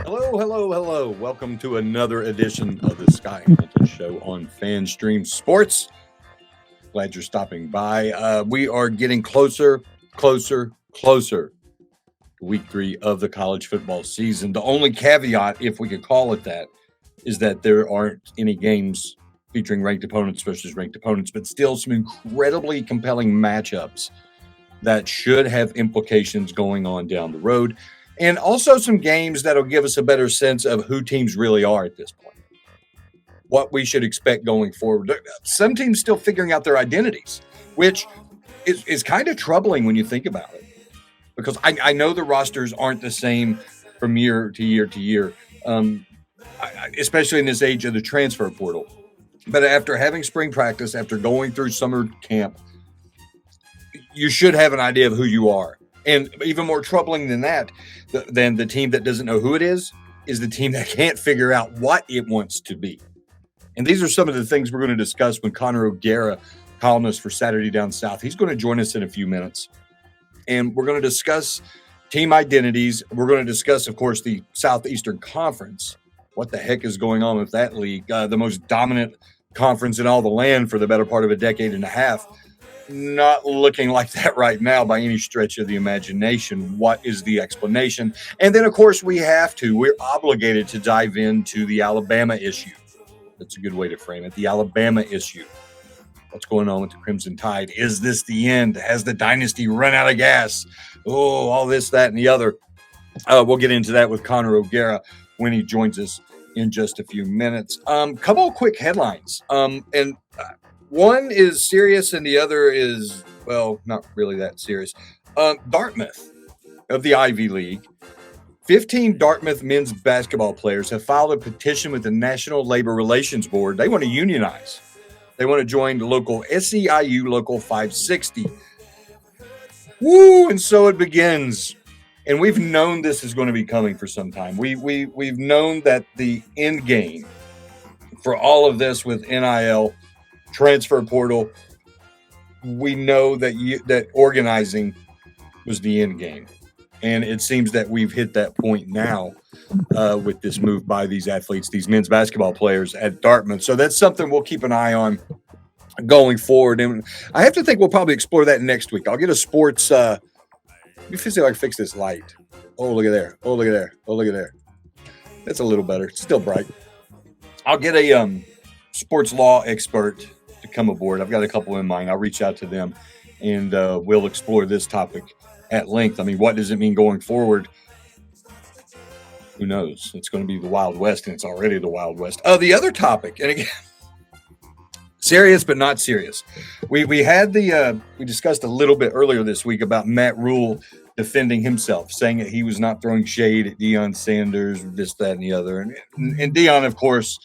Hello. Welcome to another edition of the Sky Hamilton Show on FanStream Sports. Glad you're stopping by. We are getting closer to week 3 of the college football season. The only caveat, if we could call it that, is that there aren't any games featuring ranked opponents versus ranked opponents, but still some incredibly compelling matchups that should have implications going on down the road. And also some games that'll give us a better sense of who teams really are at this point, what we should expect going forward. Some teams still figuring out their identities, which is kind of troubling when you think about it, because I know the rosters aren't the same from year to year to year, especially in this age of the transfer portal. But after having spring practice, after going through summer camp, you should have an idea of who you are. And even more troubling than that, than the team that doesn't know who it is the team that can't figure out what it wants to be. And these are some of the things we're going to discuss when Connor O'Gara, columnist for Saturday Down South, he's going to join us in a few minutes. And we're going to discuss team identities. We're going to discuss, of course, the Southeastern Conference. What the heck is going on with that league? The most dominant conference in all the land for the better part of a decade and a half. Not looking like that right now by any stretch of the imagination. What is the explanation? And then, of course, we're obligated to dive into the Alabama issue. That's a good way to frame it. The Alabama issue. What's going on with the Crimson Tide? Is this the end? Has the Dynasty run out of gas? Oh, all this, that, and the other. We'll get into that with Connor O'Gara when he joins us in just a few minutes. Couple of quick headlines. One is serious and the other is, well, not really that serious. Dartmouth of the Ivy League. 15 Dartmouth men's basketball players have filed a petition with the National Labor Relations Board. They want to unionize. They want to join the local SEIU Local 560. Woo! And so it begins. And we've known this is going to be coming for some time. We've known that the end game for all of this with NIL, transfer portal, we know that organizing was the end game. And it seems that we've hit that point now with this move by these athletes, these men's basketball players at Dartmouth. So that's something we'll keep an eye on going forward. And I have to think we'll probably explore that next week. I'll get a sports let me see if I can fix this light. Oh, look at there. Oh, look at there. Oh, look at there. That's a little better. It's still bright. I'll get a sports law expert to come aboard. I've got a couple in mind. I'll reach out to them and we'll explore this topic at length. I mean, what does it mean going forward? Who knows? It's going to be the Wild West, and it's already the Wild West. The other topic, and again, serious but not serious. We discussed a little bit earlier this week about Matt Rule defending himself, saying that he was not throwing shade at Deion Sanders, this, that, and the other. And Deion, of course,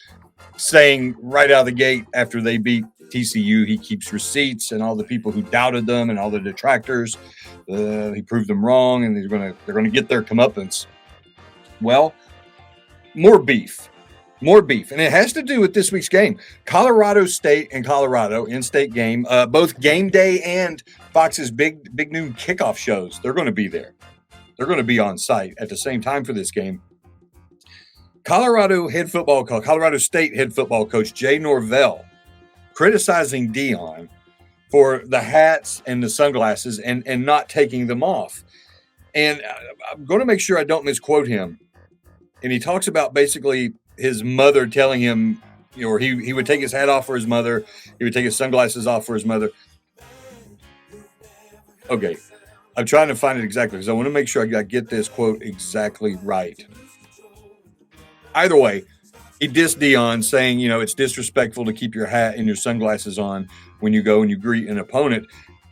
saying right out of the gate after they beat TCU, he keeps receipts, and all the people who doubted them and all the detractors, he proved them wrong, and they're gonna get their comeuppance. Well, more beef, and it has to do with this week's game. Colorado State and Colorado in-state game, both game day and Fox's big noon kickoff shows. They're going to be there. They're going to be on site at the same time for this game. Colorado State head football coach Jay Norvell criticizing Deion for the hats and the sunglasses and not taking them off. And I'm going to make sure I don't misquote him. And he talks about basically his mother telling him, or he would take his hat off for his mother. He would take his sunglasses off for his mother. Okay. I'm trying to find it exactly because I want to make sure I get this quote exactly right. Either way, he dissed Deion, saying, it's disrespectful to keep your hat and your sunglasses on when you go and you greet an opponent.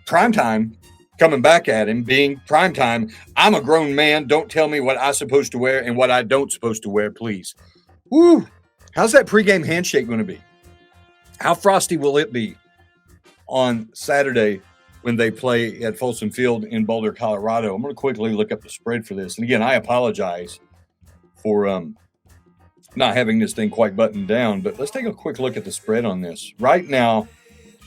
Primetime coming back at him, being primetime. I'm a grown man. Don't tell me what I'm supposed to wear and what I don't supposed to wear, please. Woo! How's that pregame handshake going to be? How frosty will it be on Saturday when they play at Folsom Field in Boulder, Colorado? I'm going to quickly look up the spread for this. And again, I apologize for not having this thing quite buttoned down, but let's take a quick look at the spread on this. Right now,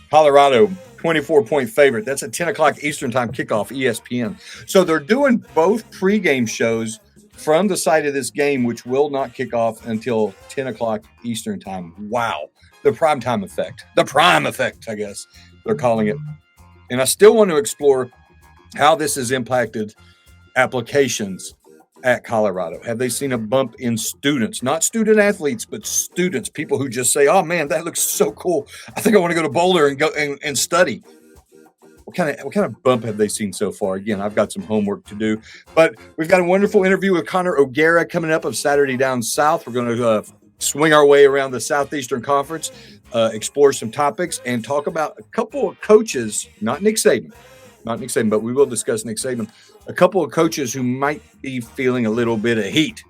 Colorado 24-point favorite. That's a 10 o'clock Eastern time kickoff, ESPN. So they're doing both pregame shows from the site of this game, which will not kick off until 10 o'clock Eastern time. Wow. The primetime effect. The prime effect, I guess they're calling it. And I still want to explore how this has impacted applications at Colorado. Have they seen a bump in students, not student athletes, but students, people who just say, oh man, that looks so cool. I think I want to go to Boulder and go and study. What kind of bump have they seen so far? Again, I've got some homework to do, but we've got a wonderful interview with Connor O'Gara coming up of Saturday Down South. We're going to swing our way around the Southeastern Conference, explore some topics, and talk about a couple of coaches, not Nick Saban, but we will discuss Nick Saban. A couple of coaches who might be feeling a little bit of heat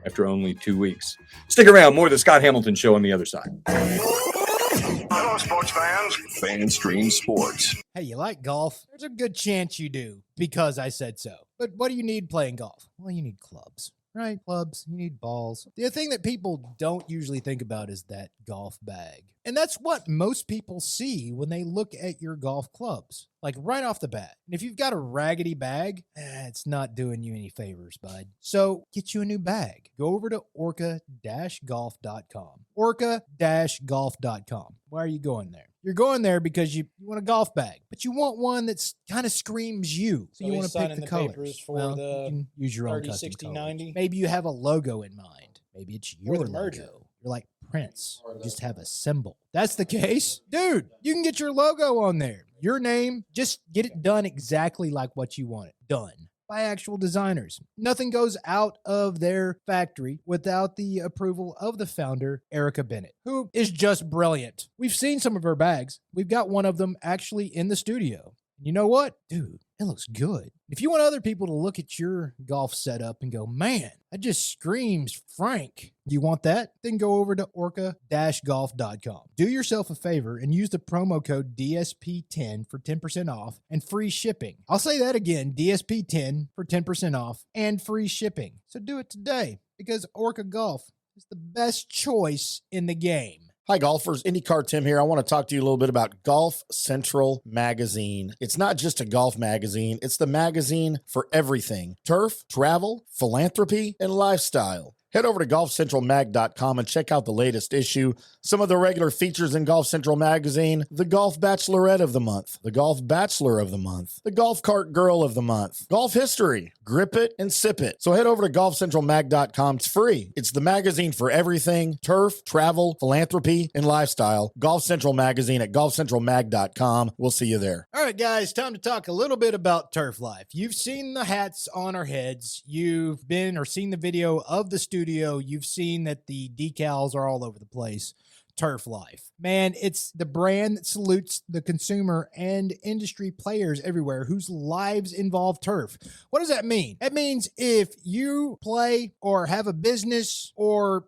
after only 2 weeks. Stick around. More of the Scott Hamilton Show on the other side. Hello, sports fans. FanStream Sports. Hey, you like golf? There's a good chance you do, because I said so. But what do you need playing golf? Well, you need clubs. Right? Clubs, you need balls. The thing that people don't usually think about is that golf bag. And that's what most people see when they look at your golf clubs, like right off the bat. And if you've got a raggedy bag, it's not doing you any favors, bud. So get you a new bag. Go over to orca-golf.com. Orca-golf.com. Why are you going there? You're going there because you want a golf bag, but you want one that's kind of screams you. So you want to pick the colors. For you can use your 30, own custom 60, colors. 90. Maybe you have a logo in mind. Maybe it's your Or the merger. logo. You're like Prince. You just have a symbol. That's the case. Dude, you can get your logo on there. Your name. Just get it done exactly like what you want it done. By actual designers. Nothing goes out of their factory without the approval of the founder, Erica Bennett, who is just brilliant. We've seen some of her bags. We've got one of them actually in the studio. You know what? Dude, it looks good. If you want other people to look at your golf setup and go, man, that just screams Frank. You want that? Then go over to orca-golf.com. Do yourself a favor and use the promo code DSP10 for 10% off and free shipping. I'll say that again, DSP10 for 10% off and free shipping. So do it today, because Orca Golf is the best choice in the game. Hi, golfers. IndyCar Tim here. I want to talk to you a little bit about Golf Central Magazine. It's not just a golf magazine. It's the magazine for everything: turf, travel, philanthropy, and lifestyle. Head over to golfcentralmag.com and check out the latest issue. Some of the regular features in Golf Central Magazine: the Golf Bachelorette of the Month, the Golf Bachelor of the Month, the Golf Cart Girl of the Month, Golf History, Grip It and Sip It. So head over to golfcentralmag.com. It's free. It's the magazine for everything: turf, travel, philanthropy, and lifestyle. Golf Central Magazine at golfcentralmag.com. We'll see you there. All right, guys, time to talk a little bit about Turf Life. You've seen the hats on our heads. You've been or seen the video of the studio. You've seen that the decals are all over the place. Turf Life. Man, it's the brand that salutes the consumer and industry players everywhere whose lives involve turf. What does that mean? That means if you play or have a business, or,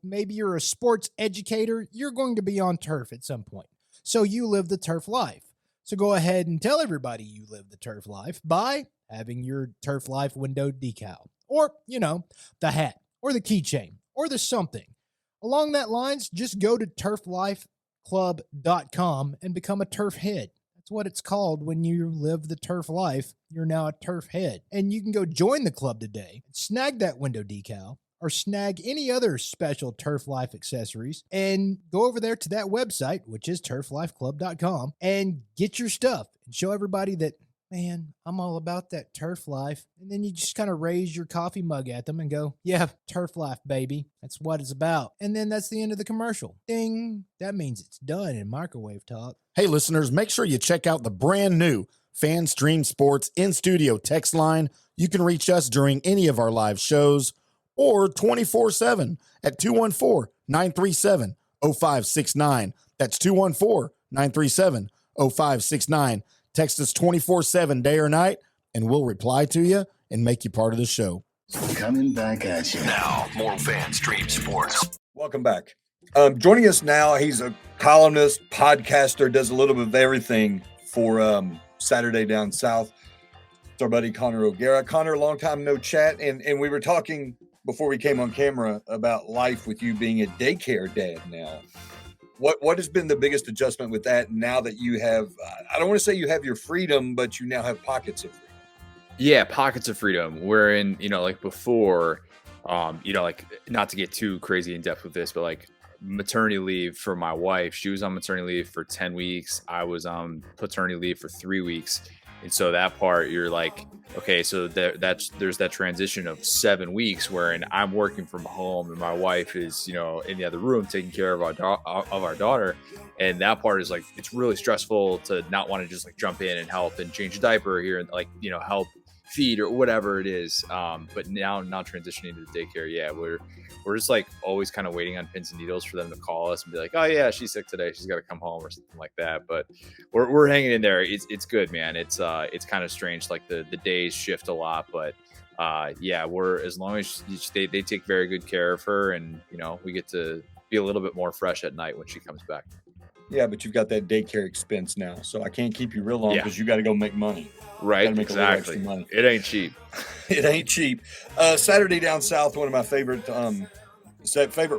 maybe you're a sports educator, you're going to be on turf at some point. So you live the turf life. So go ahead and tell everybody you live the turf life by having your Turf Life window decal, or, the hat, or the keychain, or the something. Along that lines, just go to turflifeclub.com and become a turf head. That's what it's called when you live the turf life. You're now a turf head. And you can go join the club today, snag that window decal, or snag any other special Turf Life accessories, and go over there to that website, which is turflifeclub.com, and get your stuff and show everybody that, man, I'm all about that turf life. And then you just kind of raise your coffee mug at them and go, yeah, turf life, baby. That's what it's about. And then that's the end of the commercial. Ding. That means it's done in microwave talk. Hey, listeners, make sure you check out the brand new FanStream Sports in-studio text line. You can reach us during any of our live shows or 24/7 at 214-937-0569. That's 214-937-0569. Text us 24/7, day or night, and we'll reply to you and make you part of the show. Coming back at you. Now, more FanStream Sports. Welcome back. Joining us now, he's a columnist, podcaster, does a little bit of everything for Saturday Down South. It's our buddy Connor O'Gara. Connor, long time no chat, and we were talking before we came on camera about life with you being a daycare dad now. What has been the biggest adjustment with that now that you have, I don't want to say you have your freedom, but you now have pockets of freedom? Yeah, pockets of freedom. Wherein, like before, like not to get too crazy in depth with this, but like maternity leave for my wife, she was on maternity leave for 10 weeks. I was on paternity leave for 3 weeks. And so that part, you're like, okay, so there's that transition of 7 weeks wherein I'm working from home and my wife is, in the other room taking care of our daughter. And that part is like, it's really stressful to not want to just like jump in and help and change a diaper here and like, help feed or whatever it is. But now transitioning to the daycare, yeah, we're just like always kind of waiting on pins and needles for them to call us and be like, oh yeah, she's sick today, she's got to come home or something like that. But we're hanging in there. It's good, man. It's kind of strange, like the days shift a lot, but yeah, we're, as long as they take very good care of her, and we get to be a little bit more fresh at night when she comes back. Yeah, but you've got that daycare expense now, so I can't keep you real long because you got to go make money. Right, make exactly. Money. It ain't cheap. It ain't cheap. Saturday Down South, one of my favorite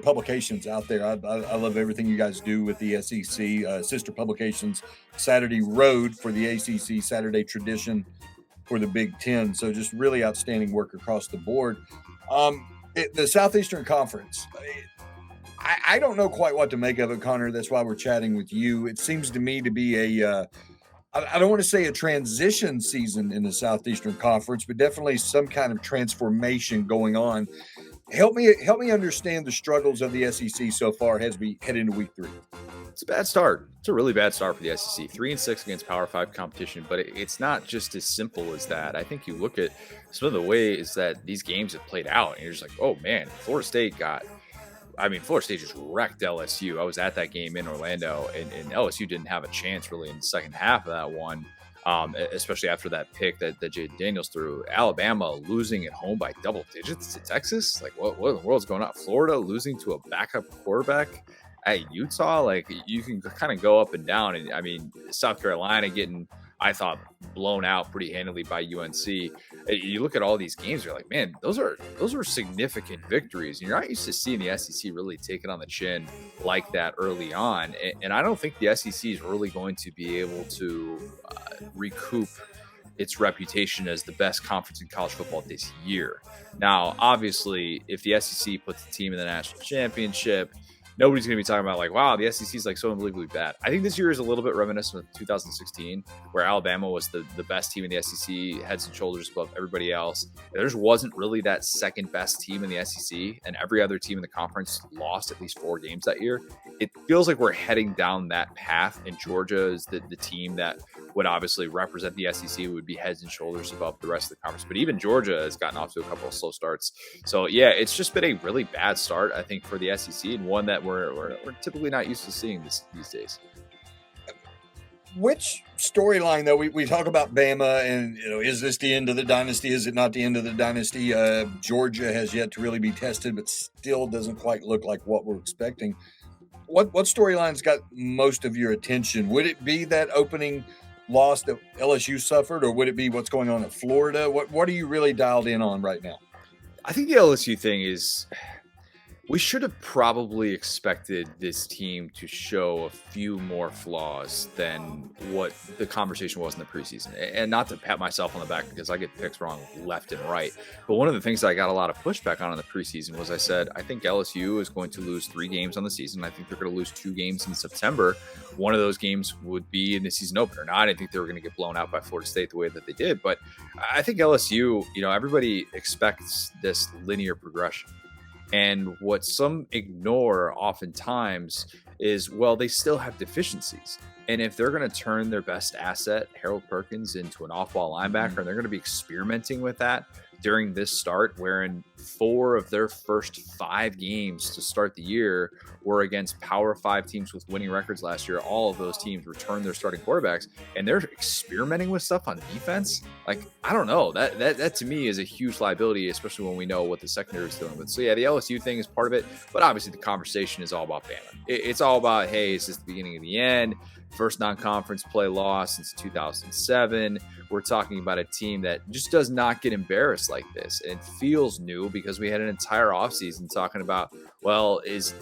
publications out there. I love everything you guys do with the SEC. Sister publications, Saturday Road for the ACC, Saturday Tradition for the Big Ten. So just really outstanding work across the board. The Southeastern Conference, I don't know quite what to make of it, Connor. That's why we're chatting with you. It seems to me to be I don't want to say a transition season in the Southeastern Conference, but definitely some kind of transformation going on. Help me understand the struggles of the SEC so far as we head into week 3. It's a bad start. It's a really bad start for the SEC. 3-6 against Power 5 competition, but it's not just as simple as that. I think you look at some of the ways that these games have played out, and you're just like, oh man, Florida State just wrecked LSU. I was at that game in Orlando, and LSU didn't have a chance really in the second half of that one, especially after that pick that Jaden Daniels threw. Alabama losing at home by double digits to Texas. Like, what in the world's going on? Florida losing to a backup quarterback at Utah. Like, you can kind of go up and down. And I mean, South Carolina getting, I thought, blown out pretty handily by UNC. You look at all these games, you're like, man, those are significant victories. And you're not used to seeing the SEC really take it on the chin like that early on. And I don't think the SEC is really going to be able to recoup its reputation as the best conference in college football this year. Now, obviously, if the SEC puts the team in the national championship, nobody's going to be talking about like, wow, the SEC is like so unbelievably bad. I think this year is a little bit reminiscent of 2016, where Alabama was the best team in the SEC, heads and shoulders above everybody else. There just wasn't really that second best team in the SEC, and every other team in the conference lost at least 4 games that year. It feels like we're heading down that path, and Georgia is the team that would obviously represent the SEC, would be heads and shoulders above the rest of the conference. But even Georgia has gotten off to a couple of slow starts. So yeah, it's just been a really bad start, I think, for the SEC, and one that we're typically not used to seeing these days. Which storyline, though, we talk about Bama and, is this the end of the dynasty? Is it not the end of the dynasty? Georgia has yet to really be tested, but still doesn't quite look like what we're expecting. What storyline's got most of your attention? Would it be that opening loss that LSU suffered, or would it be what's going on at Florida? What are you really dialed in on right now? I think the LSU thing is, we should have probably expected this team to show a few more flaws than what the conversation was in the preseason. And not to pat myself on the back, because I get picks wrong left and right. But one of the things that I got a lot of pushback on in the preseason was, I said, I think LSU is going to lose 3 games on the season. I think they're going to lose 2 games in September. One of those games would be in the season opener. Now, I didn't think they were going to get blown out by Florida State the way that they did. But I think LSU, everybody expects this linear progression. And what some ignore oftentimes is, well, they still have deficiencies. And if they're going to turn their best asset, Harold Perkins, into an off-ball linebacker, and they're going to be experimenting with that during this start, wherein 4 of their first 5 games to start the year were against Power 5 teams with winning records last year. All of those teams returned their starting quarterbacks, and they're experimenting with stuff on defense. Like, I don't know. That to me is a huge liability, especially when we know what the secondary is dealing with. So yeah, the LSU thing is part of it, but obviously the conversation is all about Bama. It's all about, hey, is this the beginning of the end? first non-conference play loss since 2007. We're talking about a team that just does not get embarrassed like this. And it feels new because we had an entire offseason talking about, well, is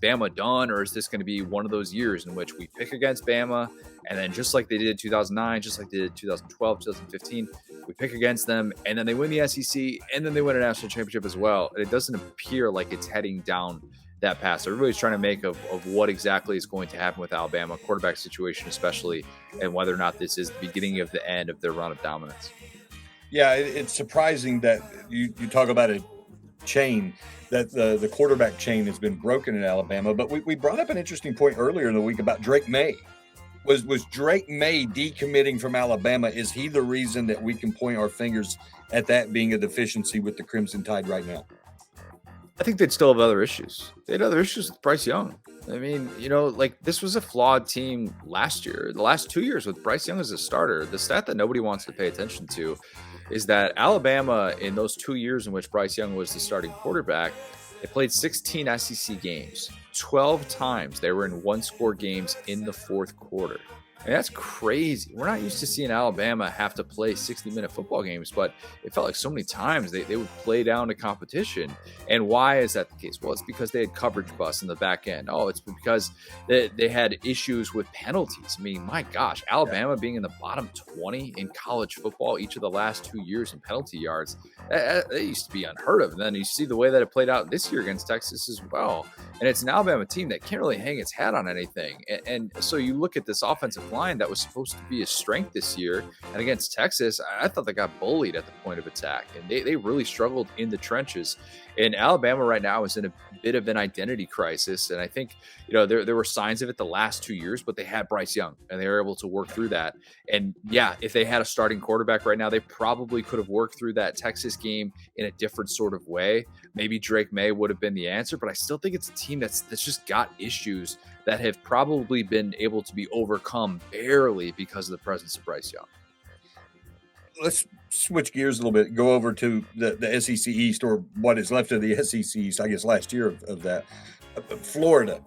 Bama done, or is this going to be one of those years in which we pick against Bama, and then just like they did in 2009, just like they did 2012, 2015, we pick against them, and then they win the SEC, and then they win a national championship as well. And it doesn't appear like it's heading down that path. Everybody's trying to make of what exactly is going to happen with Alabama, quarterback situation especially, and whether or not this is the beginning of the end of their run of dominance. Yeah, it's surprising that you talk about a chain, that the quarterback chain has been broken in Alabama. But we brought up an interesting point earlier in the week about Drake May. Was Drake May decommitting from Alabama? Is he the reason that we can point our fingers at that being a deficiency with the Crimson Tide right now? I think they'd still have other issues. They had other issues with Bryce Young. I mean, like this was a flawed team last year. The last 2 years with Bryce Young as a starter, the stat that nobody wants to pay attention to is that Alabama, in those 2 years in which Bryce Young was the starting quarterback, they played 16 SEC games. 12 times they were in one-score games in the fourth quarter. And that's crazy. We're not used to seeing Alabama have to play 60-minute football games, but it felt like so many times they would play down to competition. And why is that the case? Well, it's because they had coverage busts in the back end. Oh, it's because they had issues with penalties. I mean, my gosh, Alabama being in the bottom 20 in college football each of the last 2 years in penalty yards, that used to be unheard of. And then you see the way that it played out this year against Texas as well. And it's an Alabama team that can't really hang its hat on anything. And so you look at this offensive line that was supposed to be a strength this year, and against Texas, I thought they got bullied at the point of attack, and they really struggled in the trenches. And Alabama right now is in a bit of an identity crisis, and I think there were signs of it the last 2 years, but they had Bryce Young, and they were able to work through that. And yeah, if they had a starting quarterback right now, they probably could have worked through that Texas game in a different sort of way. Maybe Drake May would have been the answer, but I still think it's a team that's just got issues that have probably been able to be overcome barely because of the presence of Bryce Young. Let's switch gears a little bit, go over to the SEC East, or what is left of the SEC East, I guess last year of that. Florida,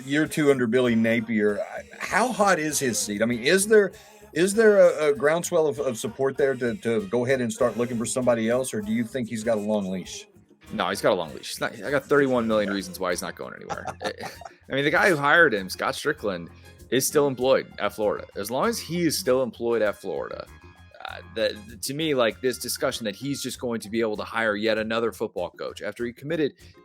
year 2 under Billy Napier. How hot is his seat? I mean, is there a groundswell of support there to go ahead and start looking for somebody else, or do you think he's got a long leash? No, he's got a long leash. I got 31 million reasons why he's not going anywhere. I mean, the guy who hired him, Scott Strickland, is still employed at Florida. As long as he is still employed at Florida, to me, like this discussion that he's just going to be able to hire yet another football coach after he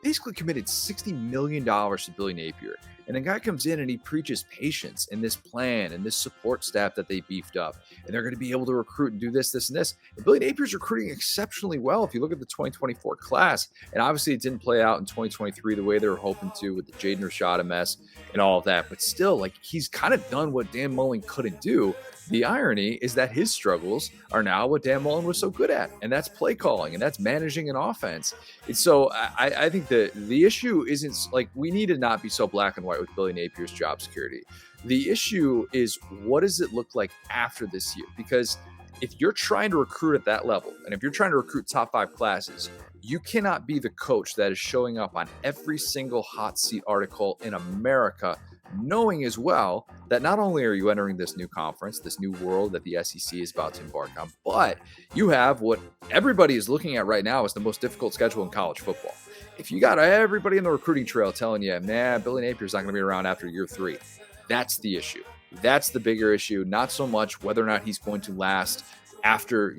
basically committed $60 million to Billy Napier. And the guy comes in and he preaches patience and this plan and this support staff that they beefed up. And they're going to be able to recruit and do this, this, and this. And Billy Napier's recruiting exceptionally well. If you look at the 2024 class, and obviously it didn't play out in 2023 the way they were hoping to with the Jaden Rashada mess and all of that. But still, like, he's kind of done what Dan Mullen couldn't do. The irony is that his struggles are now what Dan Mullen was so good at, and that's play calling, and that's managing an offense. And so I think the issue isn't like we need to not be so black and white with Billy Napier's job security. The issue is, what does it look like after this year? Because if you're trying to recruit at that level, and if you're trying to recruit top 5 classes, you cannot be the coach that is showing up on every single hot seat article in America, knowing as well that not only are you entering this new conference, this new world that the SEC is about to embark on, but you have what everybody is looking at right now as the most difficult schedule in college football. If you got everybody in the recruiting trail telling you, Billy Napier's not going to be around after year 3, that's the issue. That's the bigger issue, not so much whether or not he's going to last after,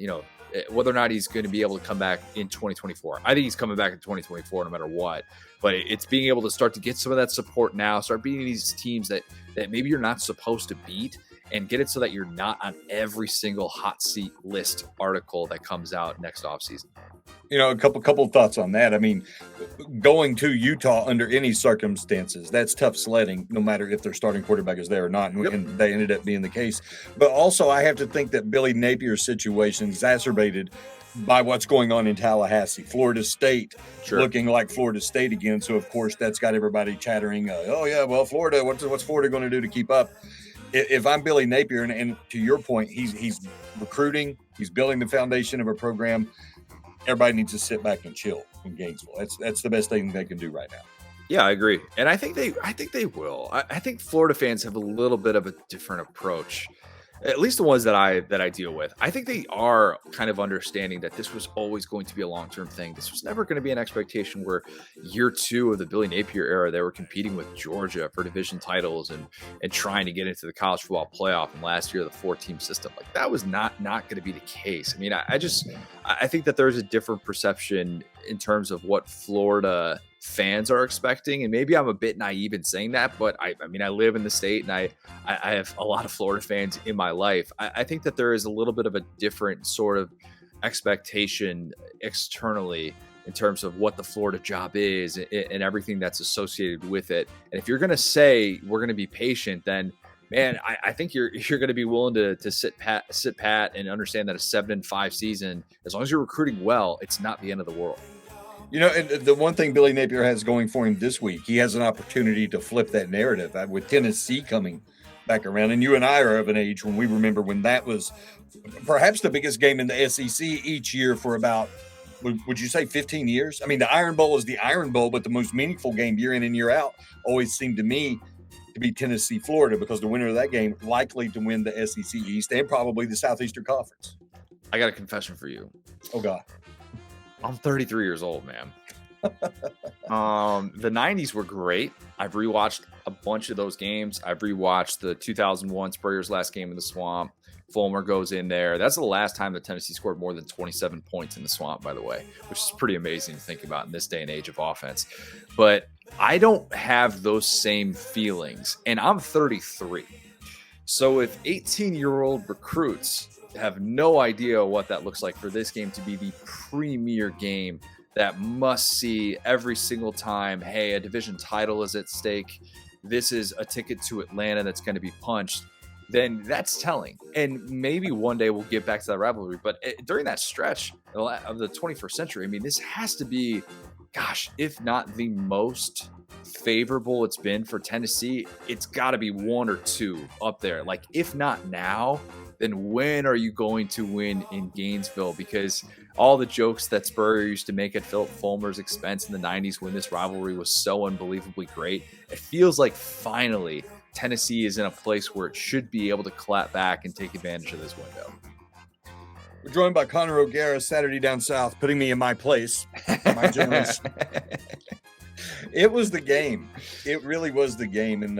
whether or not he's going to be able to come back in 2024. I think he's coming back in 2024 no matter what. But it's being able to start to get some of that support now, start beating these teams that maybe you're not supposed to beat, and get it so that you're not on every single hot seat list article that comes out next offseason. A couple of thoughts on that. I mean, going to Utah under any circumstances, that's tough sledding, no matter if their starting quarterback is there or not. And, and they ended up being the case. But also, I have to think that Billy Napier's situation exacerbated by what's going on in Tallahassee. Florida State looking like Florida State again. So, of course, that's got everybody chattering, Florida, what's Florida going to do to keep up? If I'm Billy Napier, and to your point, he's recruiting, he's building the foundation of a program, everybody needs to sit back and chill in Gainesville. That's the best thing they can do right now. Yeah, I agree, and I think they will. I think Florida fans have a little bit of a different approach, at least the ones that I deal with. I think they are kind of understanding that this was always going to be a long-term thing. This was never going to be an expectation where year 2 of the Billy Napier era, they were competing with Georgia for division titles and trying to get into the college football playoff. And last year, the 4-team system, like that was not going to be the case. I mean, I think that there's a different perception in terms of what Florida fans are expecting, and maybe I'm a bit naive in saying that, but I mean I live in the state and I have a lot of Florida fans in my life. I think that there is a little bit of a different sort of expectation externally in terms of what the Florida job is and everything that's associated with it. And if you're going to say we're going to be patient, then man, I think you're going to be willing to sit pat and understand that a 7-5 season, as long as you're recruiting well, it's not the end of the world. You know, and the one thing Billy Napier has going for him this week, he has an opportunity to flip that narrative with Tennessee coming back around. And you and I are of an age when we remember when that was perhaps the biggest game in the SEC each year for about, would you say 15 years? I mean, the Iron Bowl is the Iron Bowl, but the most meaningful game year in and year out always seemed to me to be Tennessee, Florida, because the winner of that game likely to win the SEC East and probably the Southeastern Conference. I got a confession for you. Oh, God. I'm 33 years old, man. The 90s were great. I've rewatched a bunch of those games. I've rewatched the 2001 Spurrier's last game in the Swamp. Fulmer goes in there. That's the last time that Tennessee scored more than 27 points in the Swamp, by the way, which is pretty amazing to think about in this day and age of offense. But I don't have those same feelings, and I'm 33. So if 18-year-old recruits have no idea what that looks like for this game to be the premier game that must see every single time, hey, a division title is at stake, this is a ticket to Atlanta that's going to be punched, then that's telling. And maybe one day we'll get back to that rivalry. But during that stretch of the 21st century, I mean, this has to be, gosh, if not the most favorable it's been for Tennessee, it's got to be one or two up there. Like, if not now, then when are you going to win in Gainesville? Because all the jokes that Spurrier used to make at Philip Fulmer's expense in the 90s when this rivalry was so unbelievably great, it feels like finally Tennessee is in a place where it should be able to clap back and take advantage of this window. We're joined by Connor O'Gara, Saturday Down South, putting me in my place, my generation. It was the game. It really was the game. And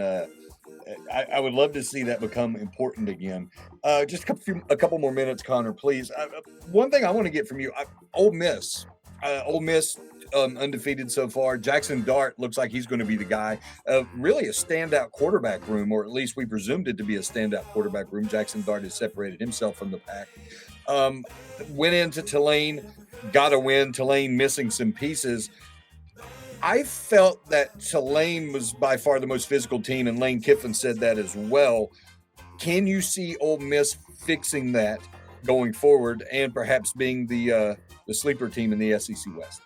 I would love to see that become important again. Just a couple more minutes, Connor, please. One thing I want to get from you, Ole Miss. Ole Miss undefeated so far. Jackson Dart looks like he's going to be the guy. Really a standout quarterback room, or at least we presumed it to be a standout quarterback room. Jackson Dart has separated himself from the pack. Went into Tulane, got a win. Tulane missing some pieces. I felt that Tulane was by far the most physical team, and Lane Kiffin said that as well. Can you see Ole Miss fixing that going forward and perhaps being the sleeper team in the SEC West?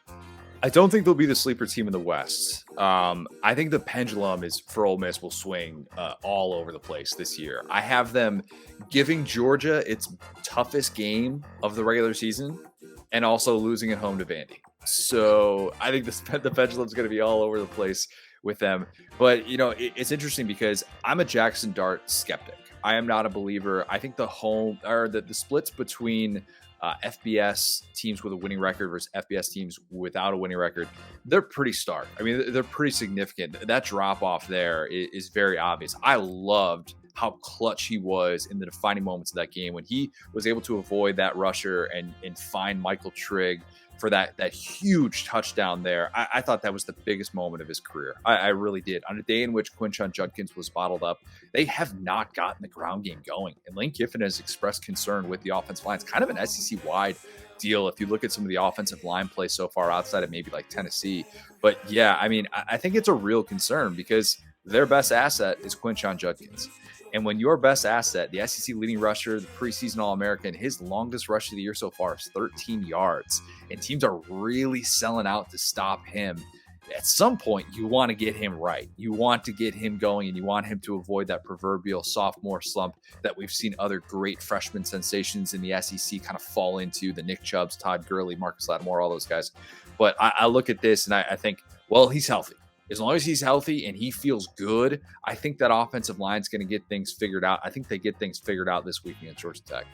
I don't think they'll be the sleeper team in the West. I think the pendulum is for Ole Miss will swing all over the place this year. I have them giving Georgia its toughest game of the regular season and also losing at home to Vandy. So I think the pendulum is going to be all over the place with them. But, you know, it's interesting because I'm a Jackson Dart skeptic. I am not a believer. I think the splits between FBS teams with a winning record versus FBS teams without a winning record, they're pretty stark. I mean, they're pretty significant. That drop off there is very obvious. I loved how clutch he was in the defining moments of that game when he was able to avoid that rusher and find Michael Trigg for that huge touchdown there. I thought that was the biggest moment of his career. I really did. On a day in which Quinshon Judkins was bottled up, they have not gotten the ground game going. And Lane Kiffin has expressed concern with the offensive line. It's kind of an SEC-wide deal if you look at some of the offensive line play so far outside of maybe like Tennessee. But yeah, I mean, I think it's a real concern because their best asset is Quinshon Judkins. And when your best asset, the SEC leading rusher, the preseason All-American, his longest rush of the year so far is 13 yards, and teams are really selling out to stop him, at some point you want to get him right. You want to get him going, and you want him to avoid that proverbial sophomore slump that we've seen other great freshman sensations in the SEC kind of fall into, the Nick Chubbs, Todd Gurley, Marcus Lattimore, all those guys. But I look at this and I think, well, he's healthy. as long as he's healthy and he feels good, I think that offensive line's going to get things figured out. I think they get things figured out this week against Georgia Tech.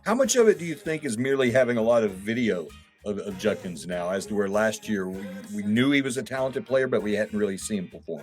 How much of it do you think is merely having a lot of video of Judkins now, as to where last year we knew he was a talented player, but we hadn't really seen him perform?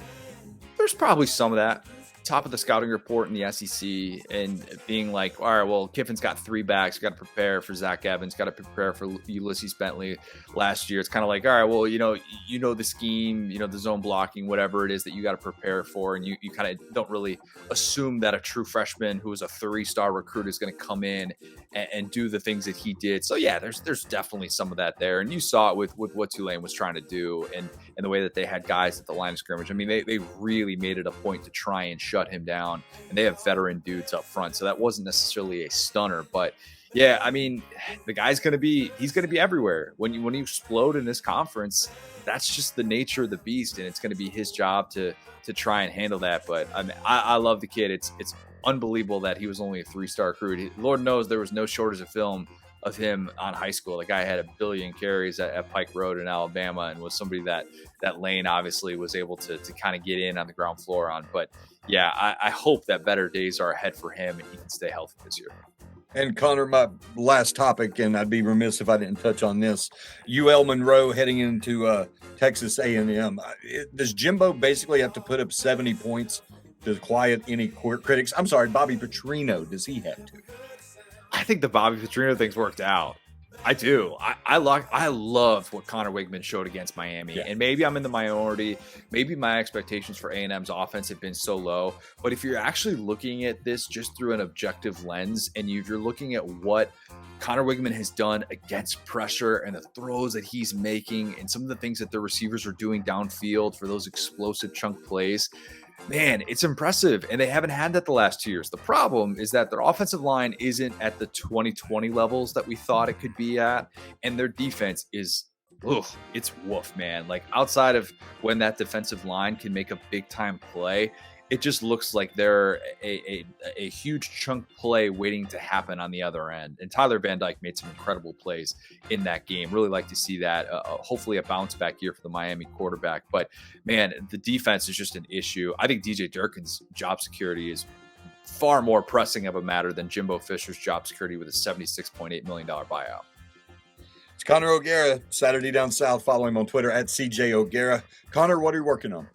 There's probably some of that. Top of the scouting report in the SEC and being like, all right, well, Kiffin's got 3 backs, got to prepare for Zach Evans, got to prepare for Ulysses Bentley last year. It's kind of like, all right, well, you know the scheme, the zone blocking, whatever it is that you got to prepare for. And you kind of don't really assume that a true freshman who is a 3-star recruit is going to come in and do the things that he did. So yeah, there's definitely some of that there. And you saw it with what Tulane was trying to do and the way that they had guys at the line of scrimmage. I mean, they really made it a point to try and shut him down, and they have veteran dudes up front. So that wasn't necessarily a stunner, but yeah, I mean, the guy's he's going to be everywhere. When you explode in this conference, that's just the nature of the beast. And it's going to be his job to try and handle that. But I mean, I love the kid. It's unbelievable that he was only a 3-star recruit. Lord knows there was no shortage of film of him on high school. The guy had 1 billion carries at Pike Road in Alabama and was somebody that Lane obviously was able to kind of get in on the ground floor on. But yeah, I hope that better days are ahead for him and he can stay healthy this year. And Connor, my last topic, and I'd be remiss if I didn't touch on this, UL Monroe heading into Texas A&M. Does Jimbo basically have to put up 70 points to quiet any critics? I'm sorry, Bobby Petrino, does he have to? I think the Bobby Petrino thing's worked out. I do. I loved what Connor Wigman showed against Miami. Yeah. And maybe I'm in the minority. Maybe my expectations for A&M's offense have been so low. But if you're actually looking at this just through an objective lens, and you're looking at what Connor Wigman has done against pressure and the throws that he's making and some of the things that the receivers are doing downfield for those explosive chunk plays, man, it's impressive. And they haven't had that the last 2 years. The problem is that their offensive line isn't at the 2020 levels that we thought it could be at. And their defense is, it's woof, man. Like, outside of when that defensive line can make a big time play, it just looks like they're a huge chunk play waiting to happen on the other end. And Tyler Van Dyke made some incredible plays in that game. Really like to see that. Hopefully a bounce back year for the Miami quarterback. But, man, the defense is just an issue. I think DJ Durkin's job security is far more pressing of a matter than Jimbo Fisher's job security with a $76.8 million buyout. It's Connor O'Gara, Saturday Down South. Follow him on Twitter at CJ O'Gara. Connor, what are you working on?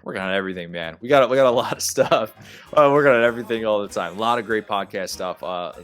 Working on everything, man. We got a lot of stuff. Working on everything all the time. A lot of great podcast stuff.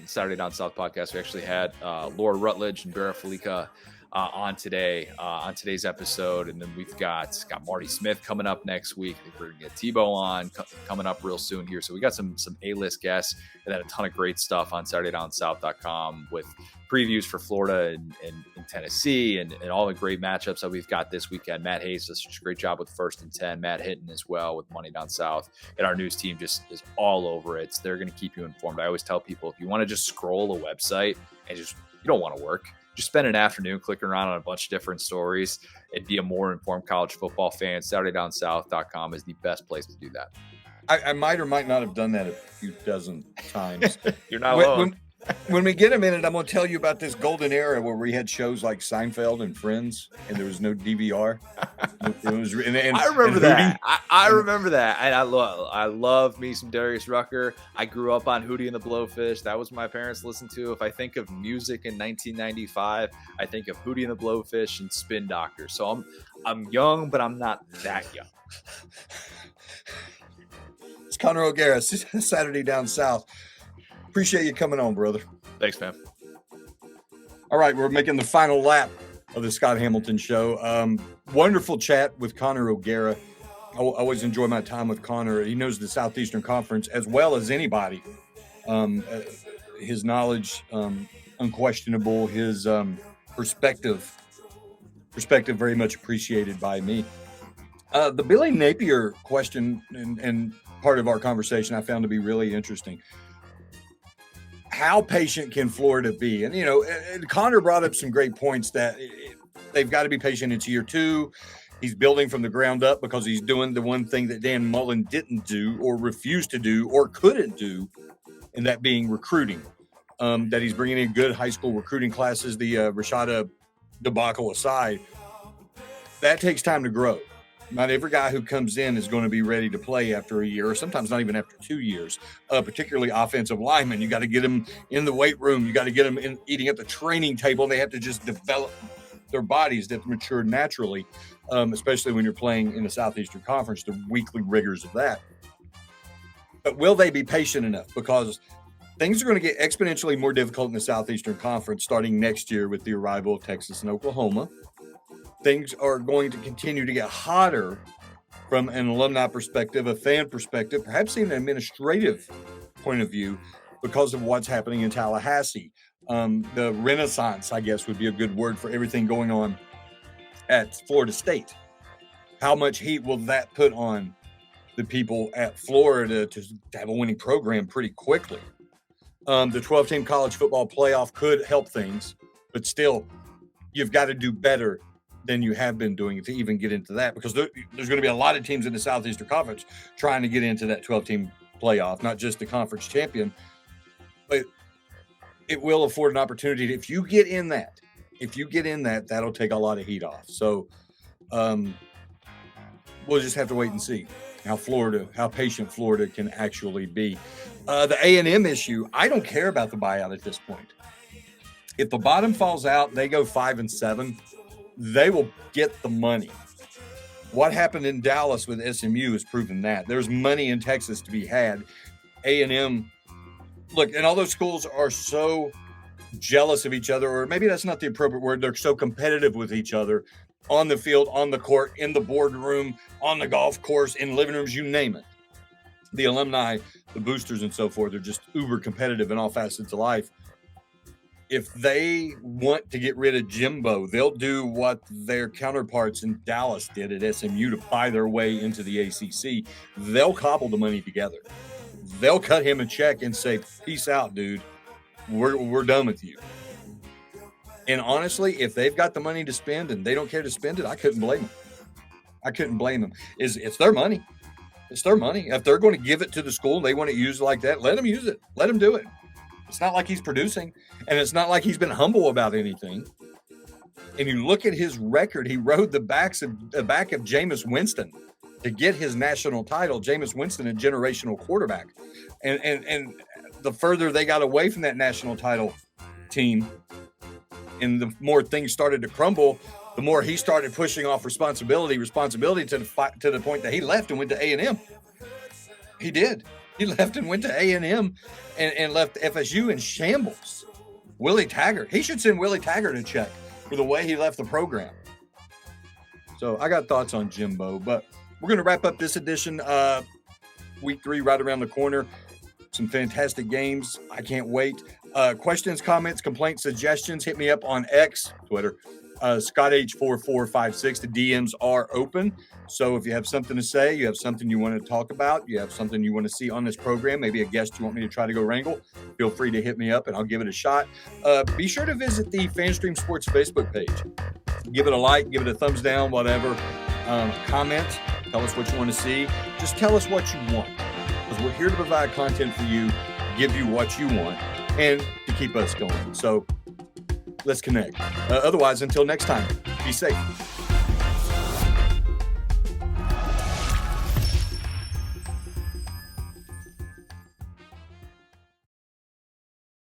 Saturday Down South podcast. We actually had Laura Rutledge and Vera Felica on today's episode, and then we've got Marty Smith coming up next week. I think we're gonna get Tebow on coming up real soon here. So we got some A-list guests and then a ton of great stuff on SaturdayDownSouth.com with previews for Florida and Tennessee and all the great matchups that we've got this weekend. Matt Hayes does such a great job with 1st and 10. Matt Hinton as well with Money Down South. And our news team just is all over it. So they're going to keep you informed. I always tell people, if you want to just scroll a website and you don't want to work, just spend an afternoon clicking around on a bunch of different stories and be a more informed college football fan. SaturdayDownSouth.com is the best place to do that. I might or might not have done that a few dozen times. You're not alone. When we get a minute, I'm going to tell you about this golden era where we had shows like Seinfeld and Friends, and there was no DVR. I remember that. I remember that. And I love me some Darius Rucker. I grew up on Hootie and the Blowfish. That was what my parents listened to. If I think of music in 1995, I think of Hootie and the Blowfish and Spin Doctor. So I'm young, but I'm not that young. It's Connor O'Gara, Saturday Down South. Appreciate you coming on, brother. Thanks, man. All right, we're making the final lap of the Scott Hamilton Show. Wonderful chat with Connor O'Gara. I always enjoy my time with Connor. He knows the Southeastern Conference as well as anybody. His knowledge, unquestionable. His perspective very much appreciated by me. The Billy Napier question and part of our conversation I found to be really interesting. How patient can Florida be? And, Connor brought up some great points that they've got to be patient. It's year 2. He's building from the ground up because he's doing the one thing that Dan Mullen didn't do or refused to do or couldn't do, and that being recruiting. That he's bringing in good high school recruiting classes, the Rashada debacle aside. That takes time to grow. Not every guy who comes in is going to be ready to play after a year, or sometimes not even after 2 years. Particularly offensive linemen, you got to get them in the weight room. You got to get them eating at the training table. They have to just develop their bodies that mature naturally, especially when you're playing in the Southeastern Conference, the weekly rigors of that. But will they be patient enough? Because things are going to get exponentially more difficult in the Southeastern Conference starting next year with the arrival of Texas and Oklahoma. Things are going to continue to get hotter from an alumni perspective, a fan perspective, perhaps even an administrative point of view because of what's happening in Tallahassee. The renaissance, I guess, would be a good word for everything going on at Florida State. How much heat will that put on the people at Florida to have a winning program pretty quickly? The 12-team college football playoff could help things, but still, you've got to do better than you have been doing to even get into that, because there's going to be a lot of teams in the Southeastern Conference trying to get into that 12-team playoff, not just the conference champion. But it will afford an opportunity. If you get in that, that'll take a lot of heat off. So we'll just have to wait and see how patient Florida can actually be. The A&M issue, I don't care about the buyout at this point. If the bottom falls out, they go 5-7. They will get the money. What happened in Dallas with SMU has proven that. There's money in Texas to be had. A&M, look, and all those schools are so jealous of each other, or maybe that's not the appropriate word. They're so competitive with each other on the field, on the court, in the boardroom, on the golf course, in living rooms, you name it. The alumni, the boosters, and so forth are just uber competitive in all facets of life. If they want to get rid of Jimbo, they'll do what their counterparts in Dallas did at SMU to buy their way into the ACC. They'll cobble the money together. They'll cut him a check and say, peace out, dude. We're done with you. And honestly, if they've got the money to spend and they don't care to spend it, I couldn't blame them. It's their money. It's their money. If they're going to give it to the school and they want to use it like that, let them use it. Let them do it. It's not like he's producing, and it's not like he's been humble about anything. And you look at his record, he rode the back of Jameis Winston to get his national title. Jameis Winston, a generational quarterback. And the further they got away from that national title team, and the more things started to crumble, the more he started pushing off responsibility to the point that he left and went to A&M. He did. He left and went to A&M and left FSU in shambles. Willie Taggart. He should send Willie Taggart a check for the way he left the program. So I got thoughts on Jimbo, but we're going to wrap up this edition. Week 3 right around the corner. Some fantastic games. I can't wait. Questions, comments, complaints, suggestions, hit me up on X, Twitter. Scott H4456. The DMs are open. So if you have something to say, you have something you want to talk about, you have something you want to see on this program, maybe a guest you want me to try to go wrangle, feel free to hit me up and I'll give it a shot. Be sure to visit the FanStream Sports Facebook page. Give it a like, give it a thumbs down, whatever. Comment, tell us what you want to see. Just tell us what you want, because we're here to provide content for you, give you what you want, and to keep us going. So let's connect. Otherwise, until next time, be safe.